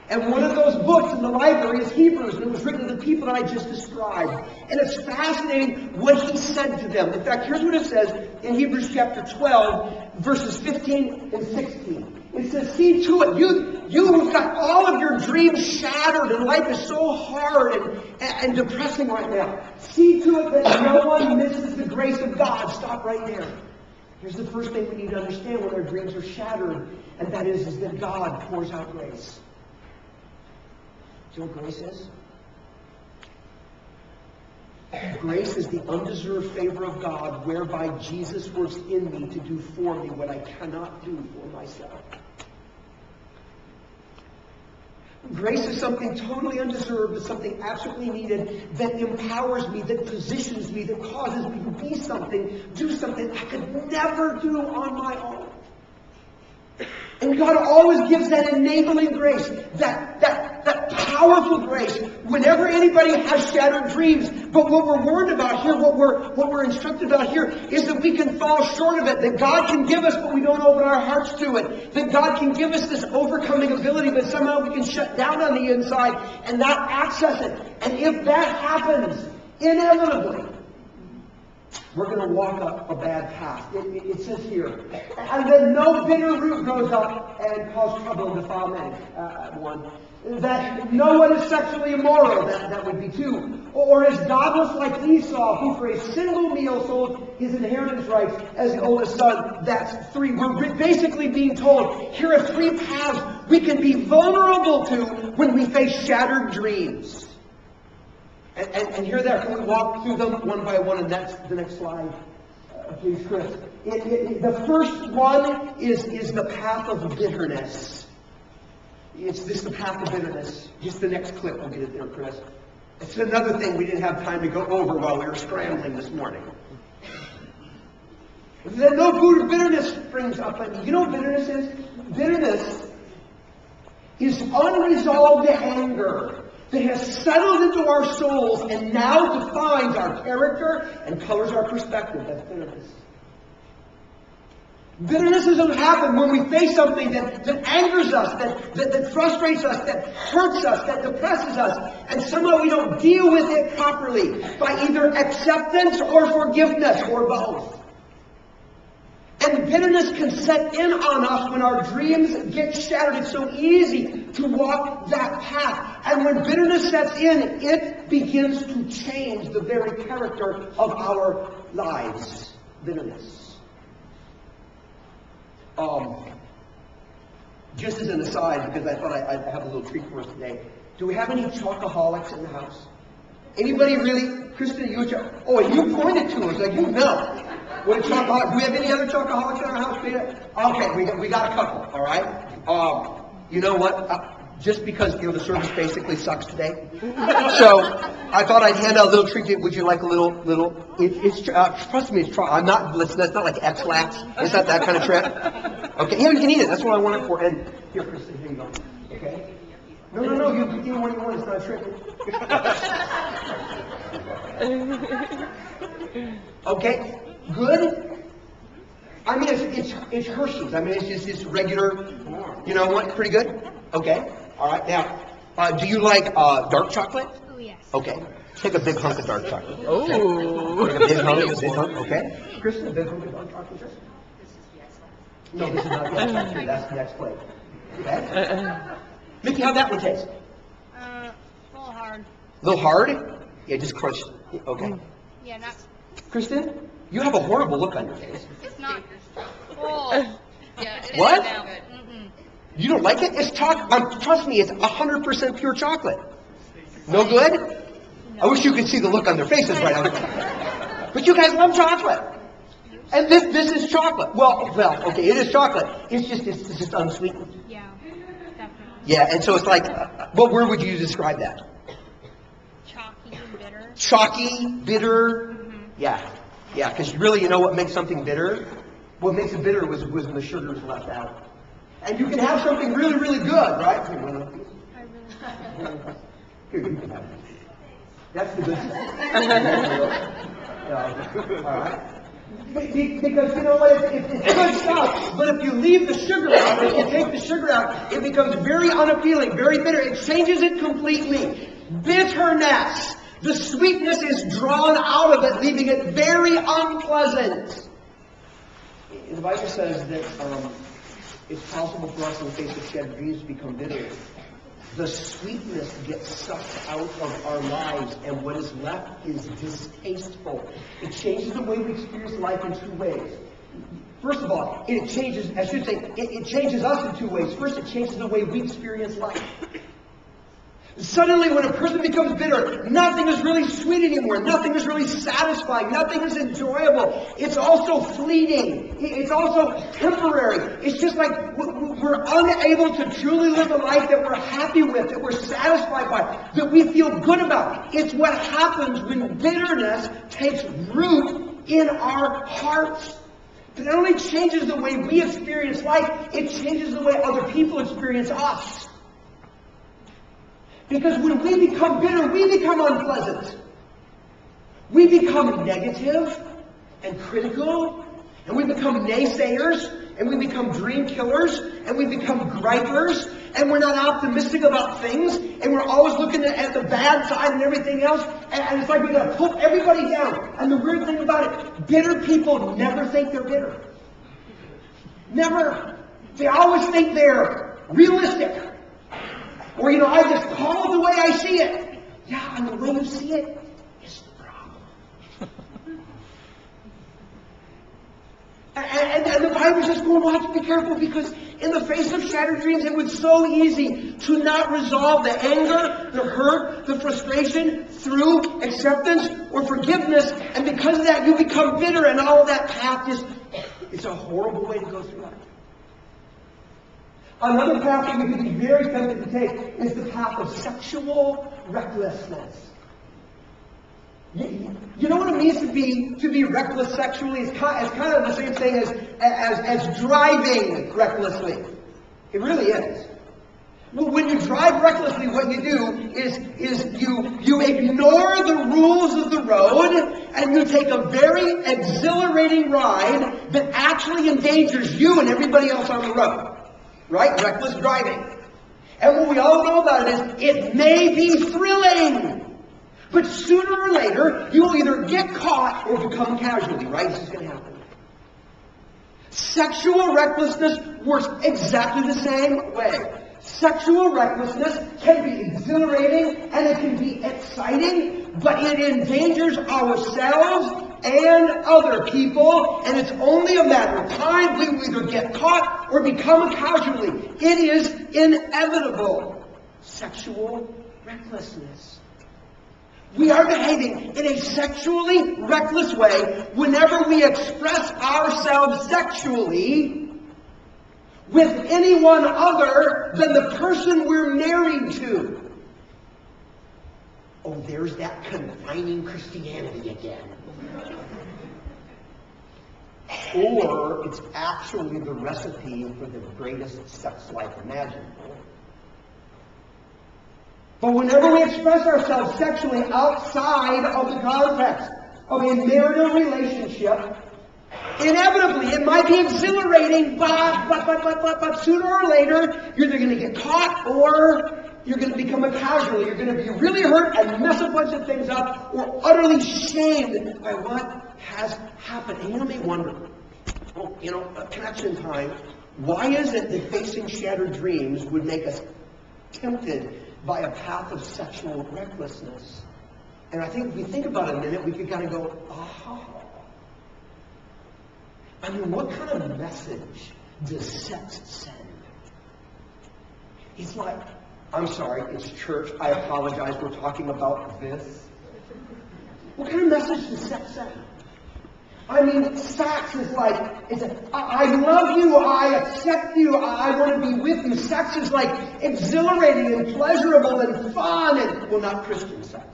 And one of those books in the library is Hebrews, and it was written to the people that I just described. And it's fascinating what he said to them. In fact, here's what it says in Hebrews chapter 12, verses 15 and 16. It says, see to it, you who've got all of your dreams shattered, and life is so hard and depressing right now. See to it that no one misses the grace of God. Stop right there. Here's the first thing we need to understand when our dreams are shattered, and that is that God pours out grace. Do you know what grace is? Grace is the undeserved favor of God whereby Jesus works in me to do for me what I cannot do for myself. Grace is something totally undeserved, but something absolutely needed that empowers me, that positions me, that causes me to be something, do something I could never do on my own. And God always gives that enabling grace, that powerful grace, whenever anybody has shattered dreams. But what we're warned about here, what we're instructed about here, is that we can fall short of it. That God can give us, but we don't open our hearts to it. That God can give us this overcoming ability, but somehow we can shut down on the inside and not access it. And if that happens, inevitably, we're going to walk up a bad path. It says here, and then no bitter root grows up and cause trouble and defile many. One. That no one is sexually immoral. That would be two. Or is godless like Esau, who for a single meal sold his inheritance rights as the oldest son. That's three. We're basically being told, here are three paths we can be vulnerable to when we face shattered dreams. And here there, can we walk through them one by one? And that's the next slide, please, Chris. The first one is the path of bitterness. It's the path of bitterness. Just the next clip, we'll get it there, Chris. It's another thing we didn't have time to go over while we were scrambling this morning. Then no food of bitterness springs up. You know what bitterness is? Bitterness is unresolved anger that has settled into our souls and now defines our character and colors our perspective. That's bitterness. Bitterness doesn't happen when we face something that angers us, that frustrates us, that hurts us, that depresses us, and somehow we don't deal with it properly by either acceptance or forgiveness or both. And bitterness can set in on us when our dreams get shattered. It's so easy to walk that path. And when bitterness sets in, it begins to change the very character of our lives. Bitterness. Just as an aside, because I thought I'd have a little treat for us today. Do we have any chocoholics in the house? Anybody really? Kristen, you pointed to us like you know. What a chocoholic. Do we have any other chocoholics in our house, Peter? Okay, we got a couple, all right? You know what? Just because the service basically sucks today, so I thought I'd hand out a little treat. Would you like a little? Trust me, I'm not. That's not like X-Lax. It's not that kind of trip. Okay, yeah, you can eat it. That's what I want it for. And here, Kristen, here you go. Okay. No. You can eat it when you want. It's not a trick. Okay. Good. I mean, it's Hershey's. I mean, it's just regular. You know what? Pretty good. Okay. All right. Now, do you like dark chocolate? Oh yes. Okay. Take a big hunk of dark chocolate. Oh. Okay. Take a big hunk. Okay. Kristen, a big hunk of dark chocolate. This is the X-Lax. No, this is not the X-Lax. That's the next plate. Okay. Mickey, how'd that one taste? A little hard. A little hard? Yeah, just crunch. Okay. Yeah, not. Kristen, you have a horrible look on your face. It's not. Oh. Yeah. It What? Is now. Mm-mm. You don't like it? It's chocolate. Trust me, it's 100% pure chocolate. No good? No. I wish you could see the look on their faces right now. But you guys love chocolate. And this is chocolate. Well, okay, it is chocolate. It's just unsweetened. Yeah, definitely. Yeah, and so it's like, what word would you describe that? Chalky and bitter. Chalky, bitter. Mm-hmm. Yeah, because really, you know what makes something bitter? What makes it bitter was when the sugar is left out. And you can have something really, really good, right? Here, one of these. I really. Here, you can have it. That's the good stuff. All right. Because you know what, it's good stuff, but if you leave the sugar out, if you take the sugar out, it becomes very unappealing, very bitter. It changes it completely. Bitterness. The sweetness is drawn out of it, leaving it very unpleasant. The Bible says that it's possible for us in the face of shed dreams to become bitter. The sweetness gets sucked out of our lives, and what is left is distasteful. It changes the way we experience life in two ways. First of all, it changes us in two ways. First, it changes the way we experience life. Suddenly, when a person becomes bitter, nothing is really sweet anymore. Nothing is really satisfying. Nothing is enjoyable. It's also fleeting. It's also temporary. It's just like we're unable to truly live a life that we're happy with, that we're satisfied by, that we feel good about. It's what happens when bitterness takes root in our hearts. But it only changes the way we experience life. It changes the way other people experience us. Because when we become bitter, we become unpleasant. We become negative and critical, and we become naysayers, and we become dream killers, and we become gripers, and we're not optimistic about things, and we're always looking at the bad side and everything else, and it's like we gotta put everybody down. And the weird thing about it, bitter people never think they're bitter. Never. They always think they're realistic. Or, I just call it the way I see it. Yeah, and the way you see it is the problem. and the Bible says, go watch, be careful, because in the face of shattered dreams, it was so easy to not resolve the anger, the hurt, the frustration through acceptance or forgiveness. And because of that, you become bitter, and all of that path it's a horrible way to go through life. Another path that we can be very tempted to take is the path of sexual recklessness. You know what it means to be reckless sexually? It's kind of the same thing as driving recklessly. It really is. When you drive recklessly, what you do is you ignore the rules of the road, and you take a very exhilarating ride that actually endangers you and everybody else on the road. Right? Reckless driving. And what we all know about it is, it may be thrilling, but sooner or later, you will either get caught or become casualty, right? This is going to happen. Sexual recklessness works exactly the same way. Sexual recklessness can be exhilarating and it can be exciting, but it endangers ourselves and other people, and it's only a matter of time. We will either get caught or become a casualty. It is inevitable. Sexual recklessness. We are behaving in a sexually reckless way whenever we express ourselves sexually with anyone other than the person we're married to. Oh, there's that confining Christianity again. Or it's actually the recipe for the greatest sex life imaginable. But whenever we express ourselves sexually outside of the context of a marital relationship, inevitably it might be exhilarating, but sooner or later you're either going to get caught or you're going to become a casualty. You're going to be really hurt and mess a bunch of things up, or utterly shamed by what has happened. And you may wonder, a connection time, why is it that facing shattered dreams would make us tempted by a path of sexual recklessness? And I think if we think about it a minute, we could kind of go, aha. I mean, what kind of message does sex send? It's like, I'm sorry, it's church, I apologize, we're talking about this. What kind of message does sex send? I mean, sex is like, I love you, I accept you, I want to be with you. Sex is like exhilarating and pleasurable and fun, and, well, not Christian sex.